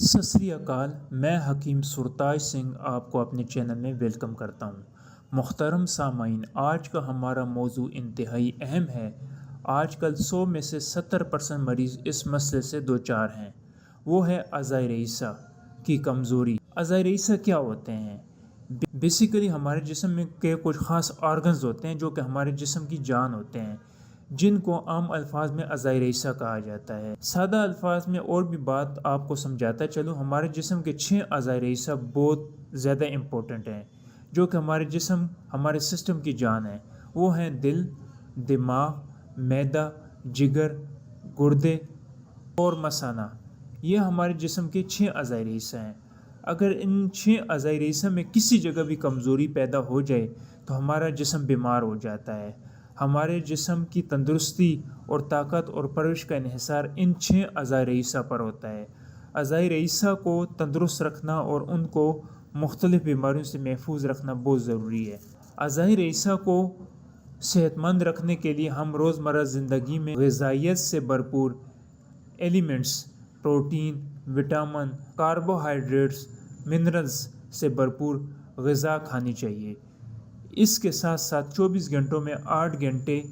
सत श्री अकाल। मैं हकीम सुरताज सिंह आपको अपने चैनल में वेलकम करता हूँ। मुख्तरम सामाइन, आज का हमारा मौजू इंतहाई अहम है। आजकल 100 में से 70% मरीज़ इस मसले से दो चार हैं। वो है अज़ाए रईसा की कमज़ोरी। अज़ाए रईसा क्या होते हैं? बेसिकली हमारे जिस्म में के कुछ ख़ास ऑर्गन्स होते हैं जो कि हमारे जिस्म की जान होते हैं, जिनको आम अल्फाज में अज़ाए रईसा कहा जाता है। सादा अल्फाज में और भी बात आपको समझाता चलूँ, हमारे जिस्म के 6 अज़ाए रईसा बहुत ज़्यादा इम्पोर्टेंट हैं, जो कि हमारे जिस्म हमारे सिस्टम की जान है। वो हैं दिल, दिमाग, मैदा, जिगर, गुर्दे और मसाना। ये हमारे जिस्म के 6 अज़ाए रईसा हैं। अगर इन 6 अज़ाए रईसा में किसी जगह भी कमज़ोरी पैदा हो जाए तो हमारा जिस्म बीमार हो जाता है। हमारे जिस्म की तंदुरुस्ती और ताकत और परवरिश का इन्हिसार इन 6 अज़ाए रईसा पर होता है। अज़ाए रईसा को तंदुरुस्त रखना और उनको मुख्तलिफ़ बीमारियों से महफूज रखना बहुत ज़रूरी है। अज़ाए रईसा को सेहतमंद रखने के लिए हम रोज़मर्रा ज़िंदगी में ग़िज़ाइयत से भरपूर elements, protein, vitamin, carbohydrates, minerals से भरपूर ग़िज़ा खानी चाहिए। इसके साथ साथ 24 घंटों में 8 घंटे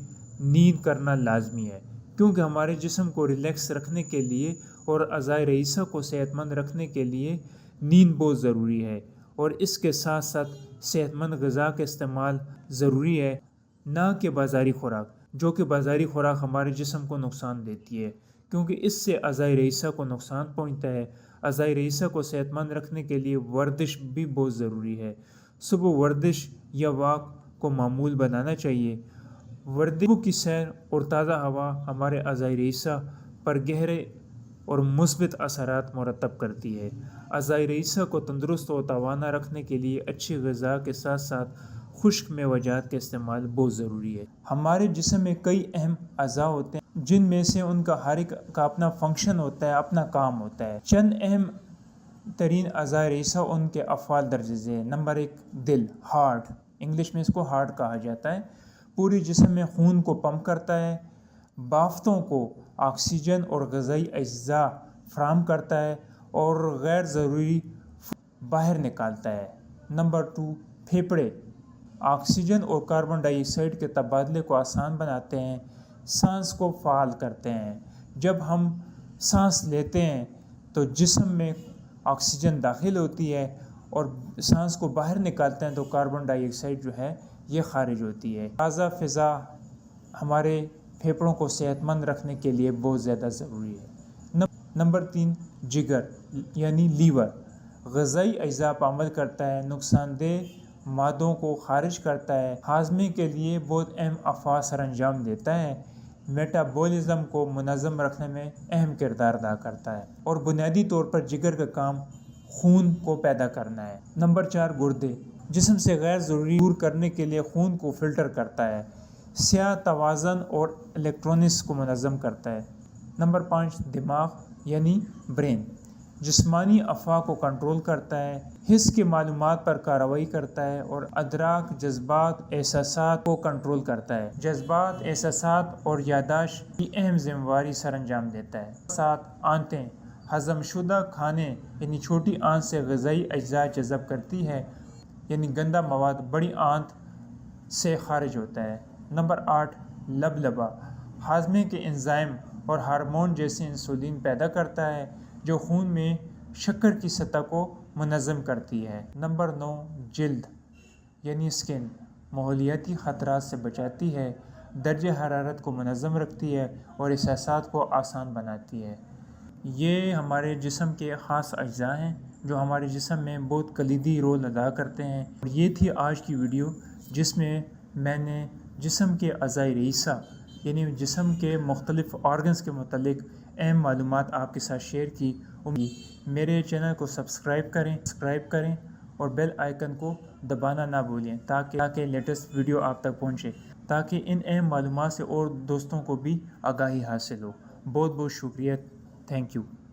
नींद करना लाजमी है, क्योंकि हमारे जिस्म को रिलैक्स रखने के लिए और अज़ाए रईसा को सेहतमंद रखने के लिए नींद बहुत ज़रूरी है। और इसके साथ साथ सेहतमंद ग़िज़ा का इस्तेमाल ज़रूरी है, ना कि बाज़ारी खुराक, जो कि बाज़ारी खुराक हमारे जिस्म को नुकसान देती है, क्योंकि इससे अज़ाए रईसा को नुकसान पहुंचता है। अज़ाए रईसा को सेहतमंद रखने के लिए वर्जिश भी बहुत ज़रूरी है। सुबह वर्जिश या वॉक को मामूल बनाना चाहिए। वर्जिश की सैर और ताज़ा हवा हमारे अज़ाए रईसा पर गहरे और मुस्बित असरात मुरतब करती है। अज़ाए रईसा को तंदुरुस्त और तवाना रखने के लिए अच्छी ग़िज़ा के साथ साथ खुश्क मेवजात का इस्तेमाल बहुत ज़रूरी है। हमारे जिस्म में कई अहम अज़ा होते हैं, जिनमें से उनका हर एक का अपना फंक्शन होता है, अपना काम होता है। चंद अहम तरीन अज़ाए रईसा उनके अफ़आल दर्ज झेल हैं। नंबर 1, दिल, हार्ट। इंग्लिश में इसको हार्ट कहा जाता है। पूरी जिस्म में खून को पंप करता है, बाफ्तों को ऑक्सीजन और ग़िज़ाई अज्जा फराहम करता है और गैर ज़रूरी बाहर निकालता है। नंबर 2, फेफड़े ऑक्सीजन और कार्बन डाइऑक्साइड के तबादले को आसान बनाते हैं, सांस को फ़ाल करते हैं। जब हम सांस लेते हैं तो जिस्म में ऑक्सीजन दाखिल होती है और सांस को बाहर निकालते हैं तो कार्बन डाइऑक्साइड जो है ये खारिज होती है। ताज़ा फ़िज़ा हमारे फेफड़ों को सेहतमंद रखने के लिए बहुत ज़्यादा ज़रूरी है। नंबर 3, जिगर यानी लीवर ग़िज़ाई अज्जा पर अमल करता है, नुकसानदेह मादों को खारिज करता है, हाज़मे के लिए बहुत अहम अफ़ाद सर अंजाम देता है, मेटाबॉलिज़्म को मुनज़्ज़म रखने में अहम किरदार अदा करता है और बुनियादी तौर पर जिगर का काम खून को पैदा करना है। नंबर 4, गुर्दे जिस्म से गैर ज़रूरी दूर करने के लिए खून को फ़िल्टर करता है, स्याह तवाज़न और इलेक्ट्रॉनिक्स को मुनज़्ज़म करता है। नंबर 5, दिमाग यानी ब्रेन जिस्मानी अफ़वाह को कंट्रोल करता है, हिस्स की मालूमात पर कार्रवाई करता है और अदराक, जज्बात, एहसासात को कंट्रोल करता है। जज्बात, एहसासात और यादाश्त की अहम ज़िम्मेवारी सर अंजाम देता है। 7, आंतें हज़मशुदा खाने यानी छोटी आंत से ग़िज़ाई अज्जा जज़ब करती है, यानी गंदा मवाद बड़ी आंत से खारिज होता है। नंबर 8, लबलबा हाज़मे के एंजाइम और हार्मोन जैसे इंसुलिन पैदा करता है, जो खून में शक्कर की सतह को मुनज़्ज़म करती है। नंबर 9, जिल्द यानी स्किन माहौलियाती ख़तरात से बचाती है, दर्जे हरारत को मुनज़्ज़म रखती है और एहसासात को आसान बनाती है। ये हमारे जिस्म के ख़ास अज्जा हैं जो हमारे जिस्म में बहुत कलीदी रोल अदा करते हैं। और ये थी आज की वीडियो, जिसमें मैंने जिस्म के अज़ाए रईसा यानी जिस्म के मुख्तलिफ़ ऑर्गन्स के मुतालिक अहम मालूमात आपके साथ शेयर की। मेरे चैनल को सब्सक्राइब करें और बेल आइकन को दबाना ना भूलें, ताकि लेटेस्ट वीडियो आप तक पहुँचे, ताकि इन अहम मालूमात से और दोस्तों को भी आगाही हासिल हो। बहुत बहुत शुक्रिया। Thank you.